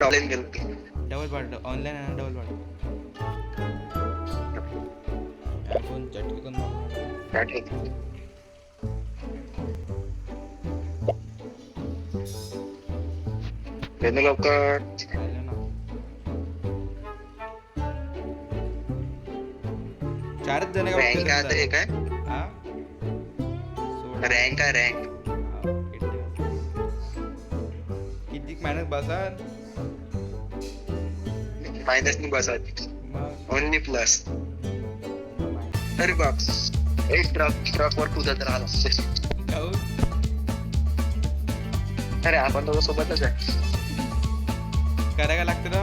Online गेलो. Double part online आहे ना, डबल पार्ट आपण चटकी करून मारू. हा, ठीक आहे. गेलो लवकर. राहिलं ना. 4च जण का रँक फक्त आहे काय? हा सोड. रँक आहे रँक. हा, किती मेहनत बसा मायनस नाही बसत, मग ओनली प्लस. अरे बाप, एक ट्रक वर कुदत राहिला. खाऊ. अरे आपण दोघं सोबतच आहे. करायला लागतं ना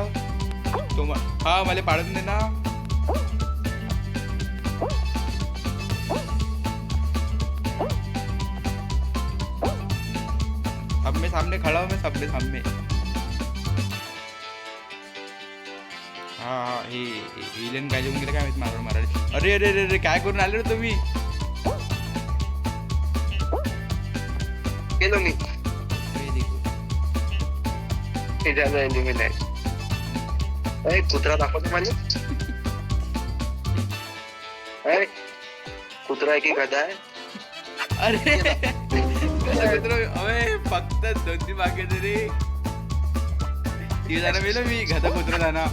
तो. हा मला पाडून दे ना. सामने सामने खड़ा हूँ मैं, सामने सामने. हा हे एलियन काय जेवून गेलं काय माहिती मारून मारायला. अरे अरे अरे अरे काय करून आले रे तुम्ही. गेलो मी. हे देखो. हे झालं एलिमिनेट. अरे कुत्रा दाखवतो मला. अरे कुत्रा आहे की गधा आहे? अरे अबे फक्त 2-3 बाकी तरी ती जाणं मेलो मी. घाता कुत्रा जाणं.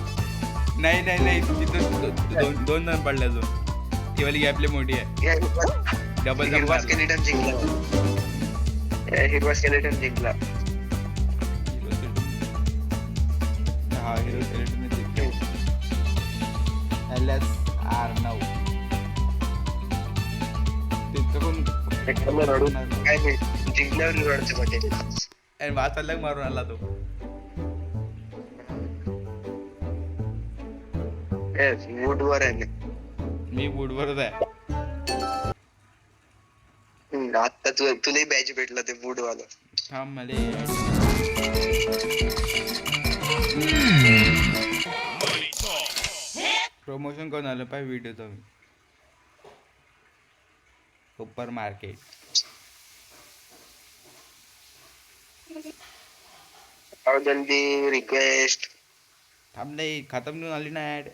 नाही नाही नाही तिथं दोन जण पडले अजून. ती वाली गॅपले मोठी आहे. डबल जण हिरवा स्केलेटन जिंकला. हिरवा स्केलेटन जिंकला. हा हिरो स्केलेटन जिंकले. LSR9 तिथं कोण रडून काय नाही, जिंकल्यावर रडते मध्ये. आणि वाच चालला मारून आला तो. वूडवर आहे. मी वूडवरच आहे. आता तुलाही बॅच भेटला ते वूड वाला. थांब मले प्रमोशन करून आलं पाहिजे व्हिडिओचं मी. Super market. जल्दी रिक्वेस्ट. थांब नाही खतम घेऊन आली ना ऍड.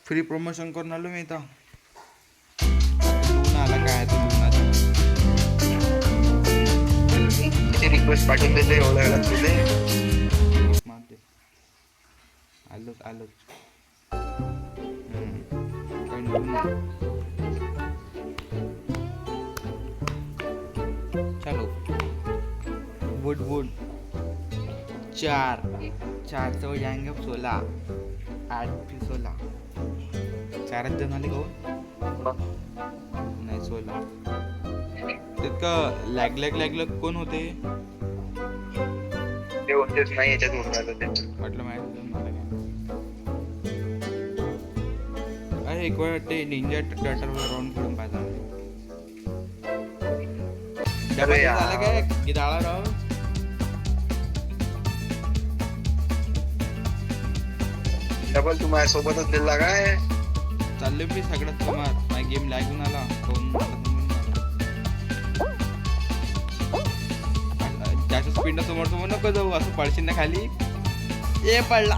फ्री प्रमोशन करून आलो मी इथं. लुना आला काय तो लुनाचा. किती रिक्वेस्ट पाठवून देते एवढ्या वेळात तुझे. मारते. आलोच आलोच. चलो वुड वुड 4 तो जाएंगे 16 8 फिर 16. 4च जण आले का नाही 16. तितकं लॅग कोण होते ते होतेच नाही याच्यात म्हणून राहिलं ते. वाटलं माहिती मला काय. अरे एक वेळ ते निंजा टर्टलवर राऊंड खेळून पाहिजे. डबल झालं काय गिदाळा राव. डबल तू माझ्या सोबतच दिला काय? चाललोय मी सगळ्यात तुम्हाला. माझा गेम लॅगून आला. जास्त स्पीड समोर समोर नको जाऊ. असं पडशील ना खाली. ए पडला.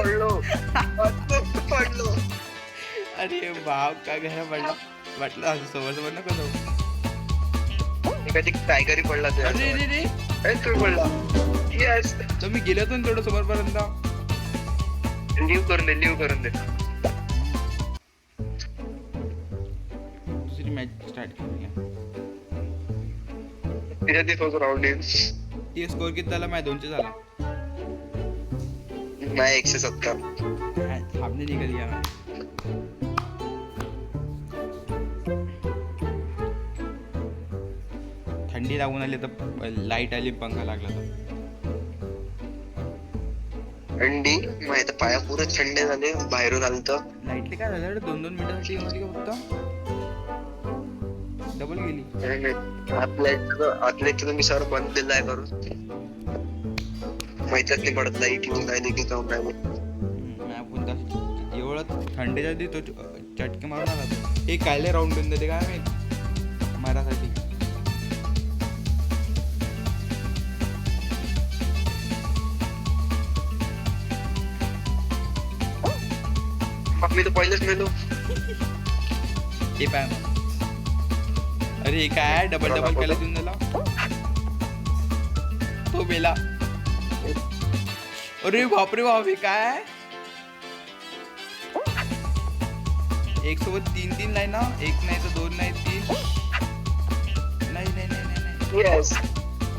पडलो. अरे बाप काय घरा पडला. वाटलं असं समोर नको जाऊ. कधी टायगरी पडला ते. अरे रे रे तू पडला. येस. तर मी गेलो होतो थोडं समोरपर्यंत. लिव्ह करून दे. दुसरी मॅच स्टार्ट करूया. त्याच्यात तोच राऊंड येईल. ती स्कोर किती झाला माझ्या 200 झाला. नाही 170. थांबणे निघाली या. थंडी लागून आली तर लाईट आली पंखा लागला तर. थंडी माहिती पाया पुरे थंडे झाले. बाहेरून आलं तर लाईटली काय झालं 2-2 मिनिटासाठी मध्ये का फक्त डबल गेली. आपल्या मी सर बंद दिला आहे करून. माहितच नाही पडत लाईट येऊन राहिली की जाऊन राहिली. एवढं थंडीच्या आधी तो चटके मारून आला. हे कायले राऊंड देऊन देते काय माहिती. मारासाठी. मग मी तर पहिलेच मेलो. हे पाय मग. अरे हे काय डबल डबल केला देऊन झाला तो मेला. अरे बापरे बाप हे काय एक सोबत 3-3 नाही ना, एक नाही तर 2 नाही 3 नाही नाही नाही नाही नाही yes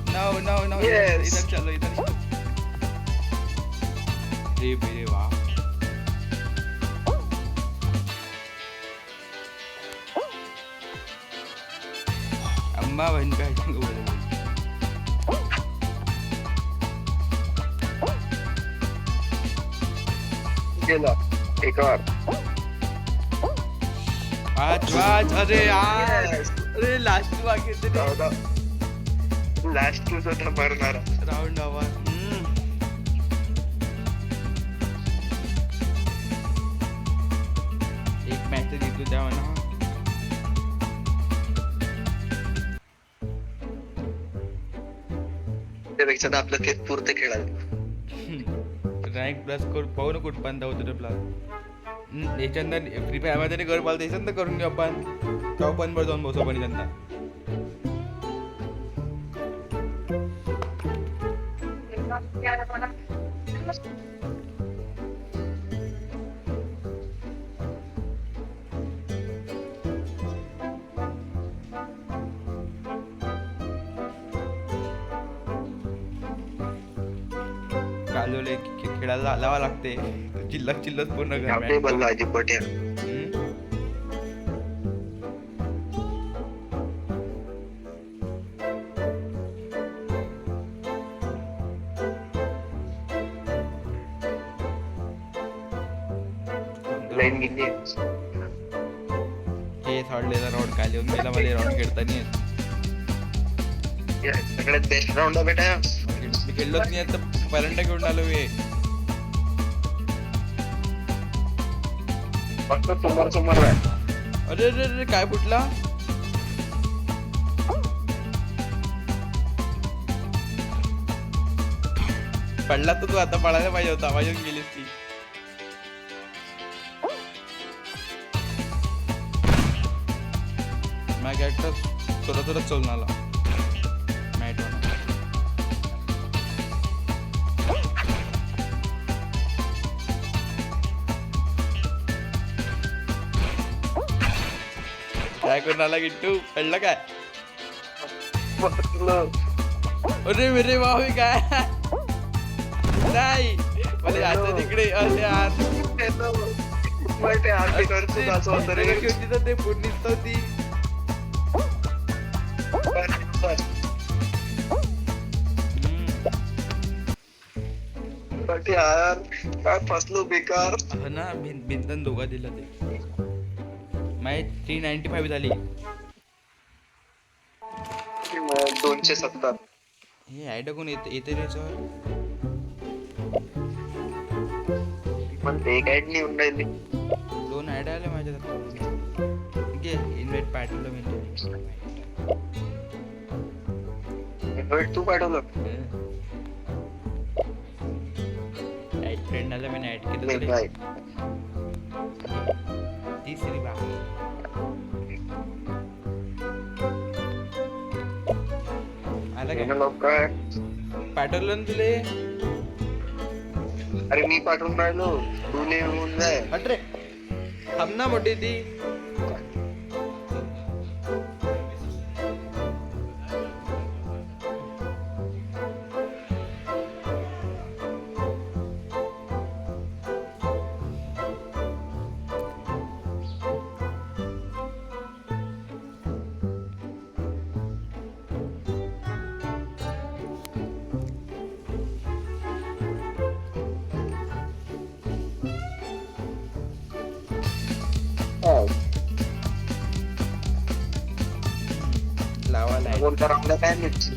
no no no Yes. इधर चलो इधर. रे मेरे वाह अम्मा बहन का गेला एकावर. आज आज अरे यार अरे लास्ट बाकी होते लास्ट तुझं तर मरणार. राउंड आवाज. एक मॅच जिंकू द्या म्हणा. त्यापेक्षा आपलं तेच पुरते खेळायला. रँक प्लस करून पाहू ना कुठपर्यंत होतं ते प्लस. याच्यानंतर फ्री फायर मध्ये घर पालतं याच्यानंतर करून घेऊ आपण. तेव्हा पण बरं जाऊन बसू पण त्यांना. कालोले खेळायला लावा लागते. चिल्लक चिल्लक पूर्ण आपले बल्लाजी पट्या. लाईन गेली. हे सोडलेला राऊंड काय लिहून गेला मध्ये राऊंड खेळताना. सगळ्यात बेस्ट राऊंड आहे बेटा. मी खेळलोच नाही आता पहिल्यांदा घेऊन आलो मी. फक्त समोर समोर आहे. अरे अरे अरे काय फुटला. पडला तर तू आता पडायला पाहिजे होता. आवाज येऊन गेलीस ती. माझ्या कॅरेक्टर थोडं चलून आला मॅट वर. काय करून आला गिट्टू पडलं काय. अरे मेरे भाऊ काय नाही मला आता तिकडे असे आत ते पुढणीच होती. यार काय फसलो बेकार. ना भिंतन दोघा दिला ते. माझी 395 झाली. 270. हे आयडिया कोण येते त्याच्यावर. पण ते काय नाही होऊन राहिली. 2 आयडिया आले माझ्या. घे इन्व्हाइट पाठवलं मी. तू पाठवलं. ऍड फ्रेंड आला मी ऍड केलं. तिसरी बार आला काय पाठवलं ना तुले. अरे मी पाठवून राहिलो तुले होऊन जाय. अरे थांब ना मोठी ती.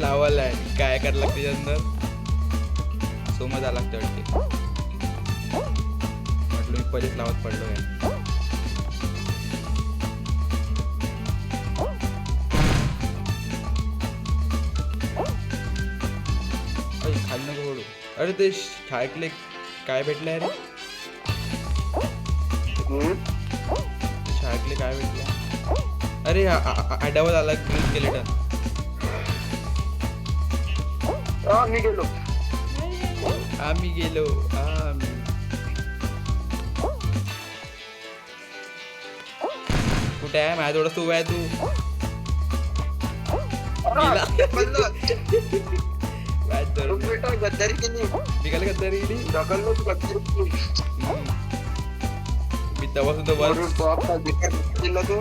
लावायला काय करायला लागते त्यानंतर सोमा जायला लागते वाटते. म्हटलं मी पहिलेच लावत पडलो काय. अरे ते शाळेतले काय भेटलंय रे शाळेतले काय भेटलं अरे डबल आला ग्रीन स्केलेटन मी गेलो आम्ही गेलो कुठे आहे माझ्या थोडं उभा आहे तू बेटा गद्दारी केली निघाल का तरी ढकललो तू गद्दारी केली. मी तेव्हा सुद्धा वरून तो आपला विकेट दिला तो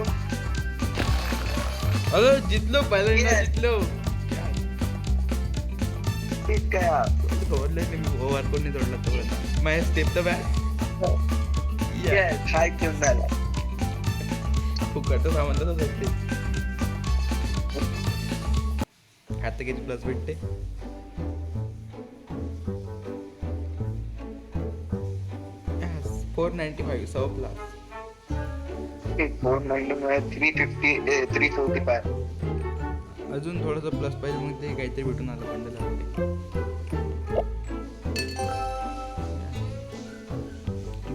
अगं जितलो पहिल्यांदा जितलो ठीक आहे सोडलं नाही मी ओव्हर कोण नाही सोडला तोपर्यंत माझ्या स्टेप तर बॅक हाय घेऊन राहिला फुकटचं सामान तसंच असते आता किती प्लस भेटते $495 सौ प्लस 345 अजून थोडंसं प्लस पाहिजे मग ते काहीतरी भेटून आलं पण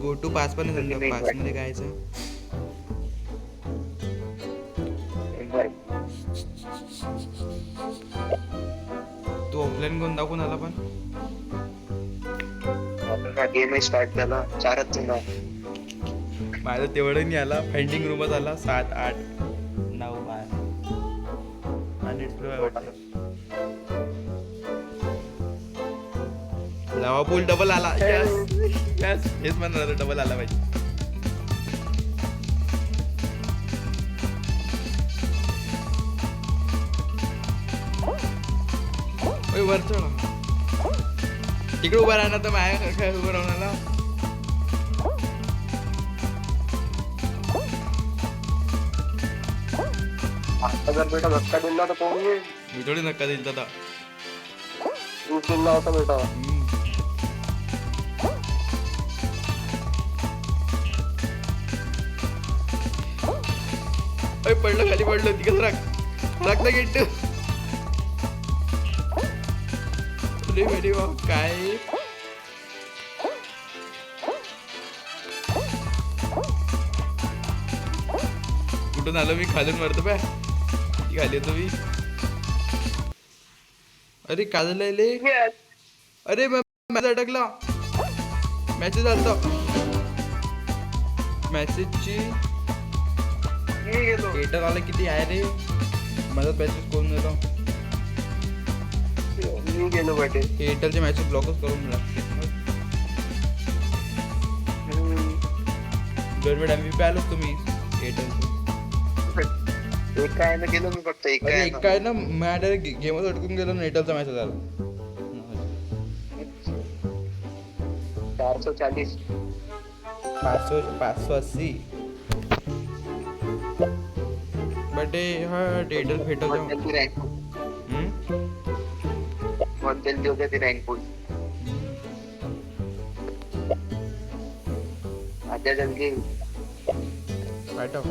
गो टू पास पण समजा पास मध्ये गायचं तू ऑफलाईन घेऊन दाखवून आला पण गेम स्टार्ट झाला 4च जण माझं तेवढं नाही आला फाइंडिंग रूमच आला 7, 8, 9, 12 लावा पूल डबल आला यस हेच म्हणणार डबल आला पाहिजे वर चढ तिकडे उभा राहणार तर माझ्या काय उभं राहणार आता जर बेटा धक्का दिला तर कोण येईल मी थोडी नक्का देईल दादा तू दिला होता बेटा पडलं खाली पडलं तिकडे राख ना गेट वेडी वा काय कुठून आलो मी खालून मरतो बाय खाली येतो मी अरे काजले अरे मॅच अटकला मॅसेज आलता मॅसेजची एटर आला किती आहे रे माझा मॅसेज कोण गेलो मी गेलो बेटे एअरटेलचे मॅसेज ब्लॉकच करून लागते गव्हर्नमेंट MVP आलोच तुम्ही एअरटेलचे एक काय ना गेलो मी फक्त एक काय ना माझ्या डायरेक्ट गेमच अडकून गेलो ना एअरटेलचा मॅसेज आला 440 580 बट हा एअरटेल भेटल जल्दी हो गया थी रैंक पुल आजा जल्दी पाठव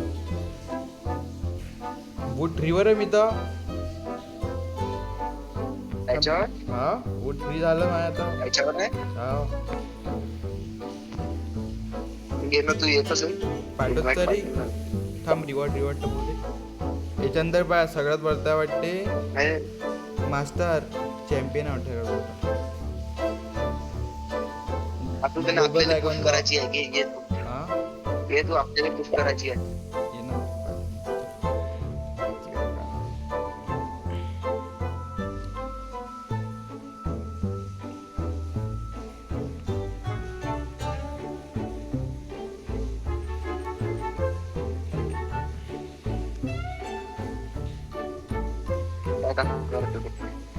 बूट फ्रीवर आहे मी तर याच्यावर हा बूट फ्री झालं माझ्या आता याच्यावर आहे हा घे ना तू येत असेल पाठवत तरी थांब रिवॉर्ड तर बोलते याच्यानंतर बा सगळ्यात वरता वाटते मास्टर चॅम्पियन आउट आपल्याला आपल्याला पुश करायची आहे घे ये तू आपल्याला पुश करायची आहे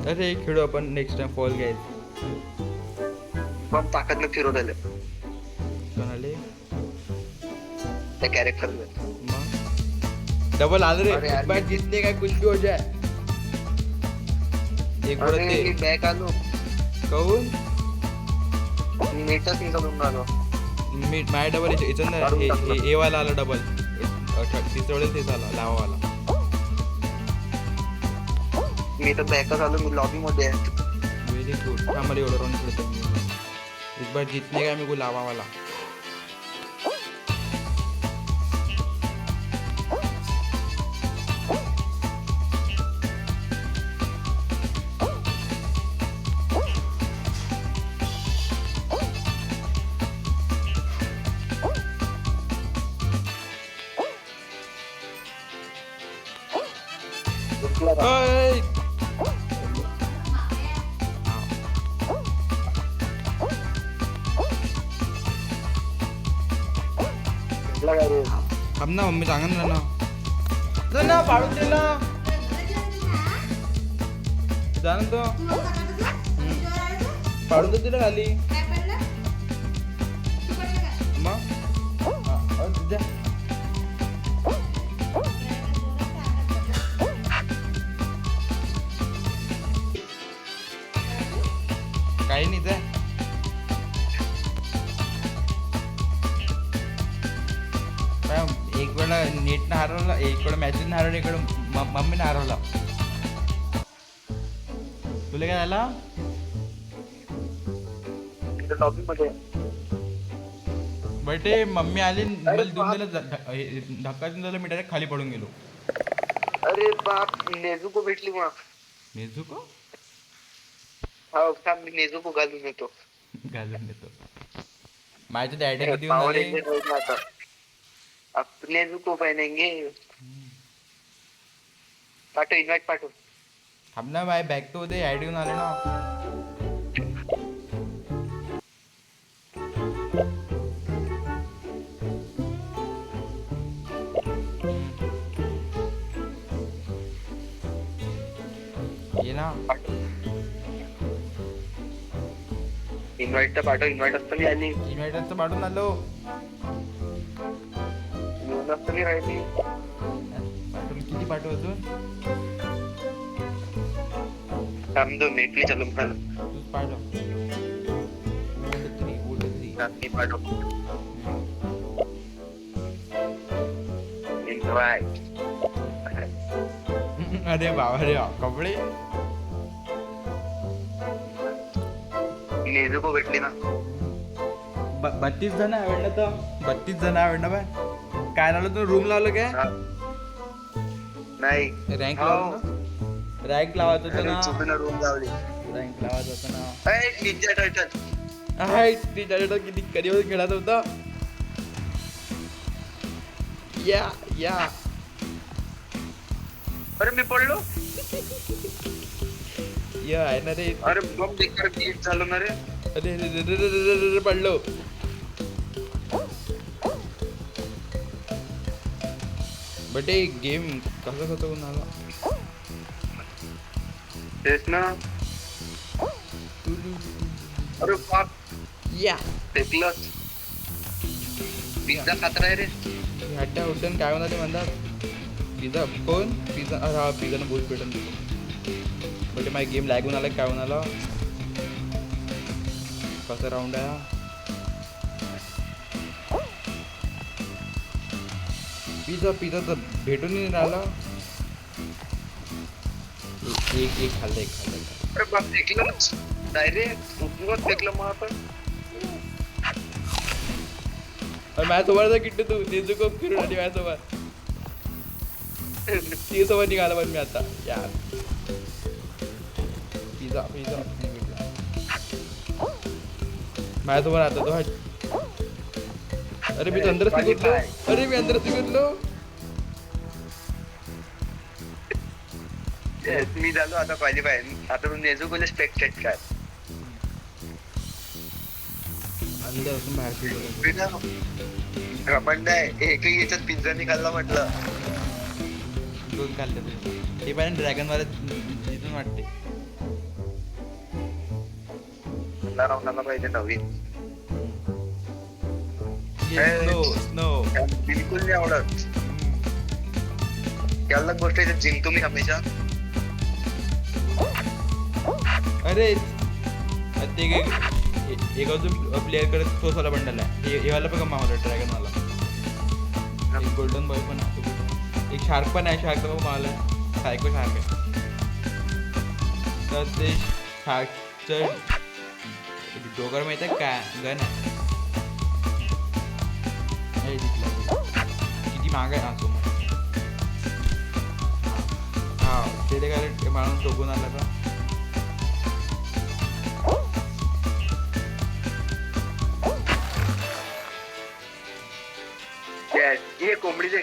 अरे खेळू आपण नेक्स्ट टाइम फॉल घ्यायचं पण ताकदनं फिरवत आले कोणाले त्या कॅरेक्टरला डबल आलं रे अरे एक बार जीतने का कुछ भी हो जाए एक अरे मी बॅक आलो कहून मीटच निघालून आलो मी माझ्या डबल याच्यानं हे वाला आला डबल तिसऱ्या वेळेस तेच आला लावावाला मी तर बॅकच आलो मी लॉबी मध्ये आहे वेरी गुड हमारे एवढं राऊंड खेळतो मी इस बार जीतने का मेरे को लावा वाला ओय! थांब ना मम्मी सांगा ना पाडून दे ना जा ना तो पाडून दे तिला खाली मग जा काही नाही ते एक वेळा नेटनं हरवला एक वेळा मॅचेसनं हरवलं इकडं मम्मीनं हरवला तुला काय झाला बटे मम्मी आली मला देऊन दिलं धक्का देऊन दिला मी डायरेक्ट खाली पडून गेलो अरे बाप नेझुको भेटली मग नेझुको हो थांब मी नेझुको घालून येतो घालून देतो माझ्या डॅडी किती येऊन आले अब नेझुको पहनेंगे पाठव इन्व्हाइट पाठव थांब ना बाय बॅग तो दे ऍड येऊन आले ना ये ना इन्व्हाइट तर पाठव इन्व्हाइट असतं मी आली इन्व्हायटरचं पाठवून आलो येऊन असतं मी राहिली पाठवून किती पाठव अजून थांब 2 मिनिट मी चालू कर तूच पाठव मी पाठव इन्व्हाइट अरे बाबा रे कपडे नेझुको भेटली ना 32 जण आवडलं तर 32 जण आवडलं बाय काय लावलं तू रूम लावलं काय नाही रँक लावलं रँक लावायचं होतं ना चुकीनं रूम लावली रँक लावायचं होतं ना ए निंजा टर्टल हाय ती किती कधी खेळत होता या अरे मी पडलो या आहे ना रे अरे बम देखकर गीत झालो ना रे अरे पडलो बटे गेम कसं होऊन आला तेच ना अरे बाप या फेकलं पिझ्झा खात राह रे हट्ट्या उड्डण काय होणार ते म्हणतात पिझ्झा कोण पिझ्झा अरे हा पिझ्झानं बोल भेटून देतो बटे माझी गेम लॅगून आला काय होऊन आला कसं राऊंड आहे पिझ्झा तर भेटून नाही राहिला एक खाल्लं अरे बाप फेकलं डायरेक्ट उठूनच फेकलं मग आपण माझ्यासोबत किट्टू तू नेझुको फिरून आली माझ्यासोबत ती सोबत निघाला पण मी आता यार पिझ्झा माझ्यासोबत आता तो अरे मी अंदर शिकवलो अरे मी अंदर शिकवलो मी झालो आता क्वालिफाय आता तू नेझुकोला स्पेक्टेड काय अंदर असून बाहेर शिकवलो घमंड आहे एकही याच्यात पिझ्झा निघाला म्हटलं दोन खाल्ले ते पण ड्रॅगन वाले जिथून वाटते राऊंडाला पाहिजे नवीन स्नो बिलकुल नाही आवडत त्याला गोष्ट आहे जिंकतो मी हमेशा अरे ते एक अजून प्लेअर कडे तोच वाला बंडल आहे हे वाला पण कमा होता ड्रॅगन वाला एक गोल्डन बॉय पण आहे एक शार्क पण आहे शार्क पण मावला सायको शार्क आहे तर ते चल डोकर माहित आहे का गन आहे हे दिसलं. किती महाग आहे हा समोर. हा ते काय माणूस टोकून आला का ये कोंबडीचे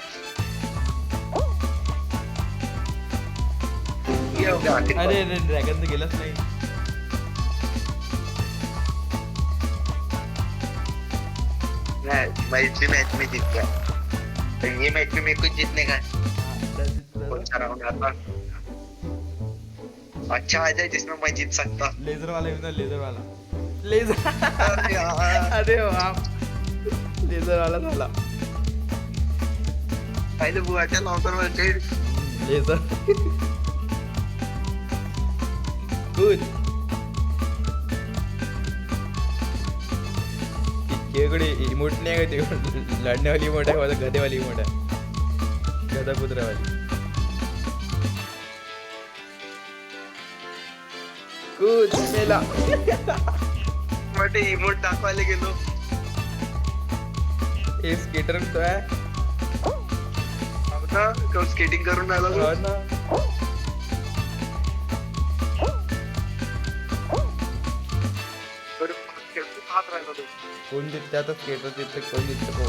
ये हो गया आखिरी अरे अरे ड्रॅगन तर गेलाच नाही. मैं इसी मैच में जीत गया. तो ये मैच में मेरे को जीतने का है. कौन सा राउंड आता अच्छा आ जाए जिसमें मैं जीत सकता. लेझर वाला येऊ ना लेझर वाला लेझर अरे यार, अरे बाप लेझर वाला झाला पहिले बुवाच्या लवकर वरचे लेझर गुड. इकडे इमोट नाही का ते लढण्यावाली इमोट आहे माझा गधेवाली इमोट आहे गधा कुत्र्यावाली. गुड मेला मग ते इमोट दाखवायला गेलो. हे स्केटर तो आहे आता स्केटिंग करून आला हो ना. हात राहिला तो. कोण दिसते आता स्केटर दिसते कोण दिसते हो.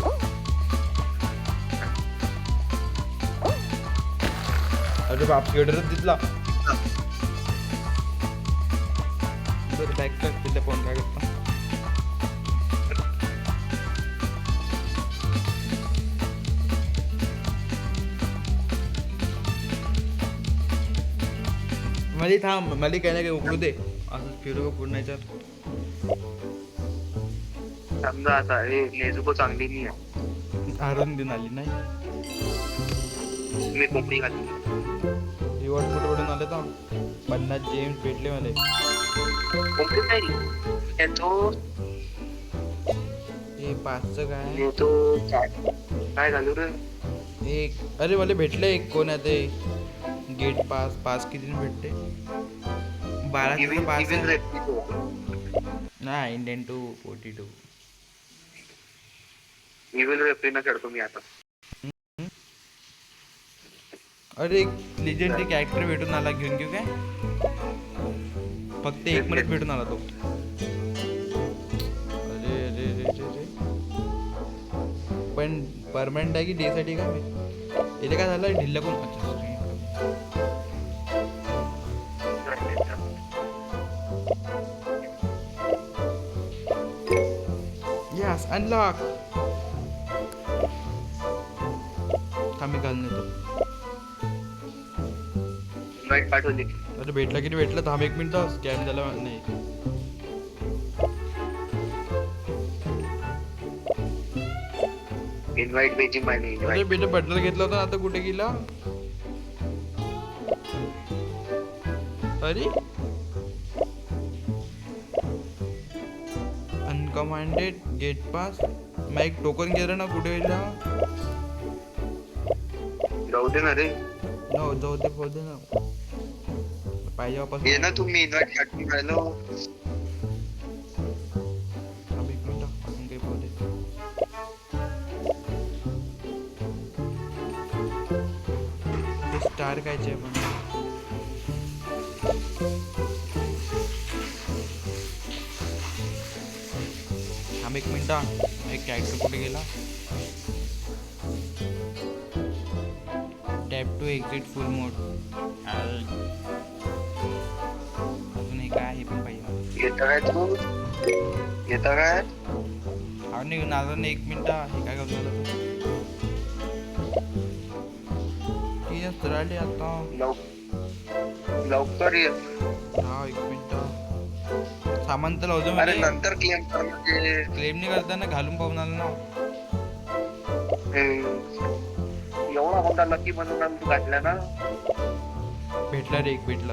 अरे बाप स्केटरच दिसला. बरं बॅक तिथल्या फोन काय करता मला थांब मला काही ना काही उकडू दे असं फिरू का पूर्ण याच्यात. समजा आता हे नेझुको चांगली नाही आहे. हारून देऊन आली नाही. मी कोंबडी घातली. रिवॉर्ड कुठे पडून आले तर 50 जेम्स भेटले मला. कोंबडी नाही येतो. हे 5चं काय येतो काय घालू रे. एक अरे मला भेटलं एक कोण आहे ते गेट पास किती भेटते 12 पास नाही इंडियन 242. इव्हिल रेफ्रीना खेळतो मी आता. अरे एक लिजेंडरी कॅरेक्टर भेटून आला घेऊन घेऊ काय फक्त 1 मिनिट भेटून आला तो. अरे अरे अरे अरे पण परमनंट आहे की डे साठी का इथे काय झालं ढिल्ला कोण. यस अनलॉक आम्ही घालून येतो. इन्व्हाइट पाठवली. अरे भेटला किती भेटलं थांब 1 मिनिट स्कॅन झाला नाही. इन्व्हाइट बेजिंग मायने अरे इन्व्हाइट. बेटा बटल घेतला होता आता कुठे गेला. अरे अनकमांडेड गेट पास मग एक टोकन गेलं ना कुठे गेला. जाऊ दे ना रे. न जाऊ दे पाहू दे ना पाहिजे वापस. ये ना तुम्ही इन्व्हाइट पाठवून राहिलो. थांब 1 मिनिट आपण काही पाहू दे. स्टार कायचे आपण थांब 1 मिनिट एक कॅरेक्टर कुठे गेला. टॅप टू एक्झिट फुल मोड. अजून हे काय हे पण पाहिजे मला. येतं काय तू येतं काय. हा नाही अजून 1 मिनिट हे काय करतो मला तू राहिले आता. लवकर ये. हा 1 मिनिट सामान तर लावतो अरे मला. नंतर क्लेम कर म्हणजे क्लेम नाही करताना घालून पाहून आलं ना. एवढा मोठा लकी बनवून तू घातला ना. भेटला रे एक भेटला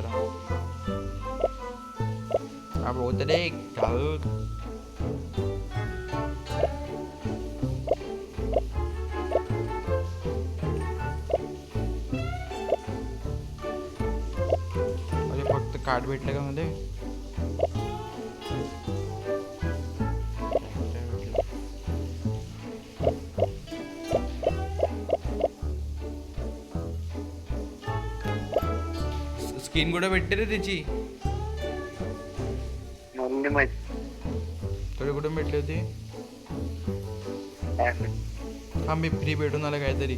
अब होत रे घालून. अरे फक्त कार्ड भेटलं का मध्ये. स्किन कुठे भेटते रे त्याची? म्हणून नाही माहित. थोडे कुठे भेटले होते? काय माहित. हा मी फ्री भेटून आला काहीतरी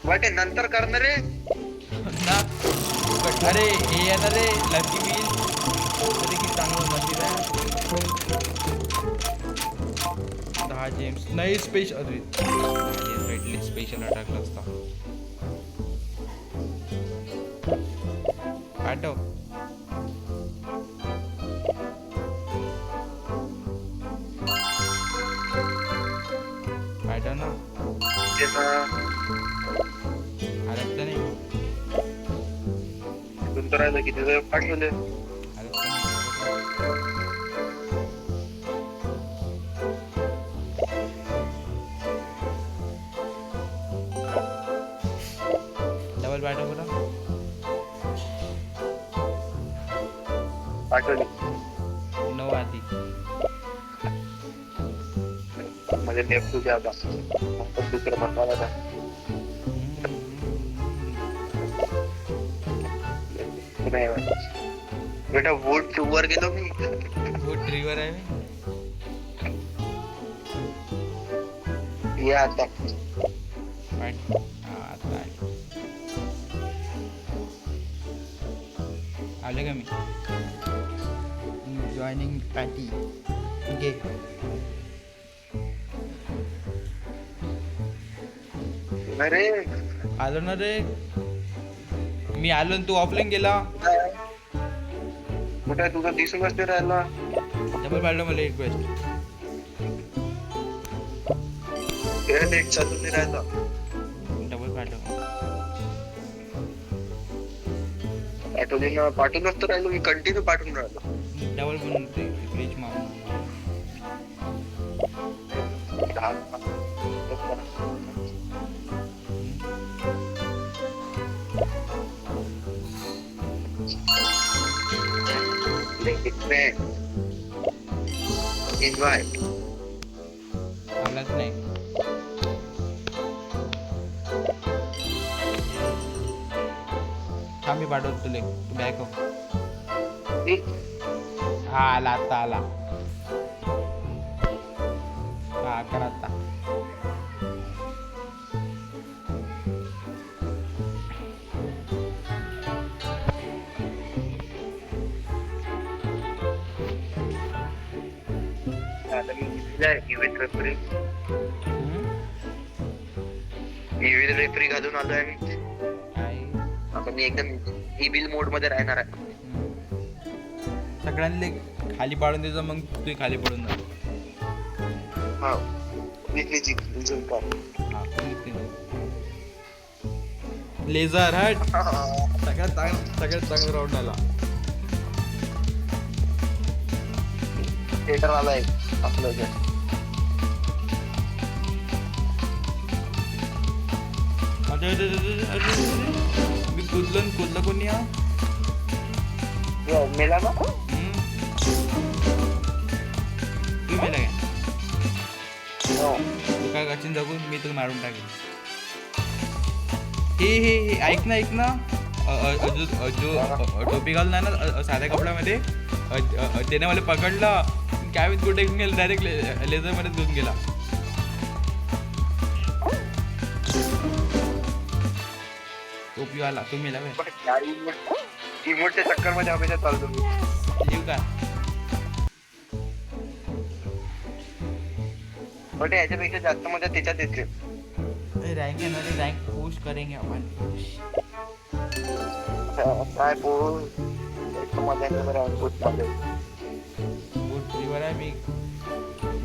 वाटे नंतर करणार रे. ना. अरे हे आहे ना रे लकी बिल तरी की चांगलं मंदिर आहे. 10 जेम्स नाही स्पेशल. अरे भेटले स्पेशल अटॅकला असता. पाठव. पाठव ना. आरत नाही. तुमचं राहिलं किती वेळ पाठवले. आरत नाही. डबल पाठव बरं. पाठवले 9 आधी. म्हणजे लेफ्ट तुझ्या आता दुसरं म्हणणार आता. नाही बेटा वोट वर गेलो मी. वो ट्रिगर आहे. या आता पाठ. हा आता आले का मी. जॉईनिंग पार्टी घे. अरे आलो ना रे मी. आलो ना तू ऑफलाईन गेला. कुठे तुझा दिसूनच नाही राहिला. डबल पाठव मला रिक्वेस्ट. नेट चालू नाही राहिला. डबल पाठव. पाठवली ना. पाठवूनच तर राहिलो मी. कंटिन्यू पाठवून राहिलो. डबल बनवून फ्रीज मारून. इन्व्हाइट आलाच नाही. हा मी पाठवतो तुले. तू बॅक हो. हा आला आता आला. हा कर आता. इव्हेंट रेफरी घालून आलोय मी. आता मी एकदम इबिल मोड मध्ये राहणार आहे. सगळ्यांनी खाली पाडून द्यायचं मग तू खाली पडून जा. हा लेझर हट. सगळ्यात चांगला राऊंड आला. थिएटर आलाय आपलं. मी कुदलं कोणी हा. मेला ना. तू मेला काय. तू काय करशील जगून. मी तुला मारून टाकेन. हे ऐक ना जो टोपी घालून आहे ना साध्या कपड्यामध्ये त्याने मला पकडलं. काय कुठे घेऊन गेला. डायरेक्ट लेझर मध्ये घेऊन गेला. टोपी वाला तू मेला काय. इमोटच्या चक्कर मध्ये हमेशा चालतो मी. जीव का. बट याच्यापेक्षा जास्त मजा त्याच्यात येते. रैंक है ना रे. रैंक पुश करेंगे अपन. काय पोस्ट मजा येते मेरा पोस्ट मध्ये. गुड रिवर आहे मी.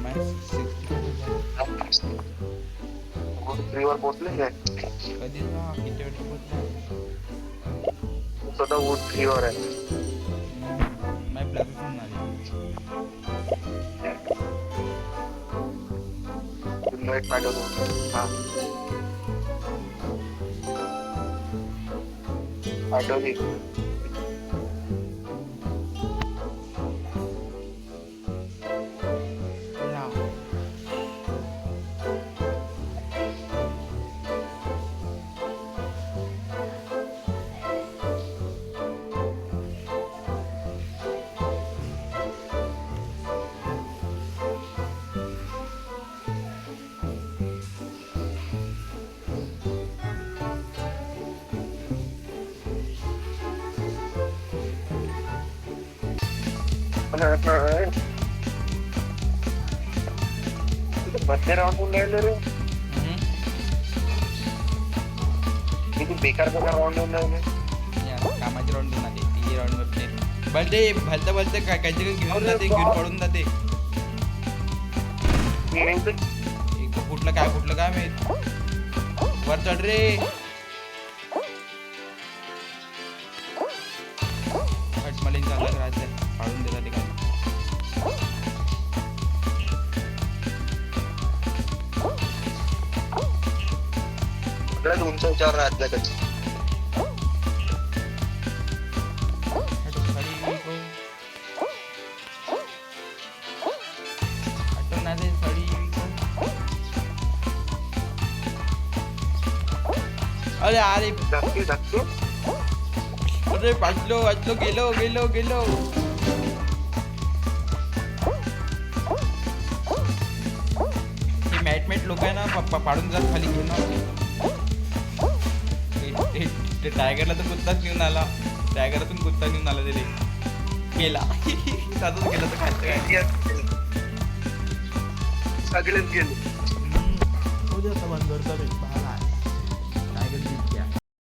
मैं 60 फ्रीवर पोहोचले काय. कधी ना किती वेळ पोहोचला. स्वतः वूड फ्रीवर आहे. मैं प्लस आले. इन्व्हाइट पाठवतो. हा पाठवली. बसने राऊंड होऊन राहिले रे किती बेकार राऊंड होऊन राहिले यार, कामाची राऊंड घेऊन आले ती राऊंड वरते भलते भलतं भलतं काय काहीतरी घेऊन जाते घेऊन पडून जाते एक कुठलं काय माहित वर चढ रे हटमलिन चालत राहते पाडून देतात ते काय सगळ्यात उंच उंचावर राहत कधी अरे अरे धक्के धक्के अरे वाचलो गेलो हे मॅट लोक आहे ना पाडून जात खाली घेऊन ते टायगरला तर कुत्ताच घेऊन आला टायगरातून कुत्ता घेऊन आला त्याने गेला तसंच गेला तर काय सगळेच गेले हो जाता बंद करता